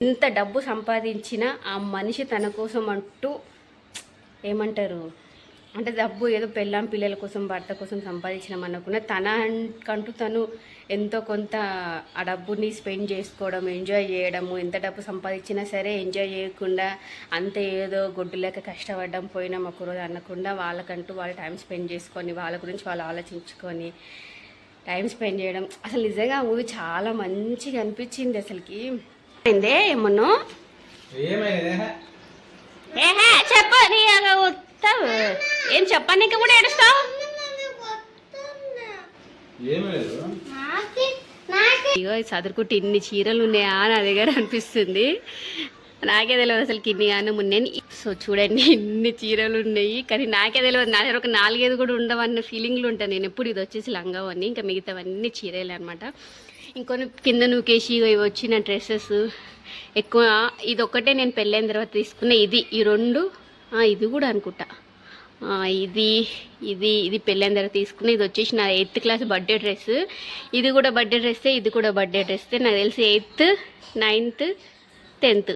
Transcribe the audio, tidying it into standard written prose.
ఎంత డబ్బు సంపాదించినా ఆ మనిషి తన కోసం అంటూ ఏమంటారు అంటే డబ్బు ఏదో పెళ్ళాం పిల్లల కోసం భర్త కోసం సంపాదించినాం అనుకున్న తనకంటూ తను ఎంతో కొంత ఆ డబ్బుని స్పెండ్ చేసుకోవడం ఎంజాయ్ చేయడము ఎంత డబ్బు సంపాదించినా సరే ఎంజాయ్ చేయకుండా అంతే ఏదో గొడ్డులేక కష్టపడడం పోయినాం ఒకరోజు అనకుండా వాళ్ళకంటూ వాళ్ళు టైం స్పెండ్ చేసుకొని వాళ్ళ గురించి వాళ్ళు ఆలోచించుకొని టైం స్పెండ్ చేయడం అసలు నిజంగా ఆ మూవీ చాలా మంచిగా అనిపించింది అసలుకి అయిందే ఏమన్నా చెప్ప నీ వస్తావు ఏం చెప్పానికి కూడా ఏడుస్తావు ఇగో చదువుకుంటే ఇన్ని చీరలు ఉన్నాయా నా దగ్గర అనిపిస్తుంది నాకే తెలియదు అసలు ఇన్ని కానీ ఉన్నాయి సో చూడండి ఇన్ని చీరలు ఉన్నాయి కానీ నాకే తెలియదు నా దగ్గర ఒక 4-5 కూడా ఉండవన్న ఫీలింగ్లు ఉంటాను నేను ఎప్పుడు ఇది వచ్చేసి లంగావన్నీ ఇంకా మిగతావన్నీ చీరలే అనమాట ఇంకొన్ని కింద నూకేసి ఇవి వచ్చిన డ్రెస్సెస్ ఎక్కువ ఇది ఒక్కటే నేను పెళ్ళైన తర్వాత తీసుకున్న ఇది ఈ రెండు ఇది కూడా అనుకుంటా ఇది ఇది ఇది పెళ్ళైన తర్వాత తీసుకున్న ఇది వచ్చేసి నా 8th క్లాస్ బర్త్డే డ్రెస్ ఇది కూడా బర్త్డే డ్రెస్సే ఇది కూడా బర్త్డే డ్రెస్సే నాకు తెలిసి 8th 9th 10th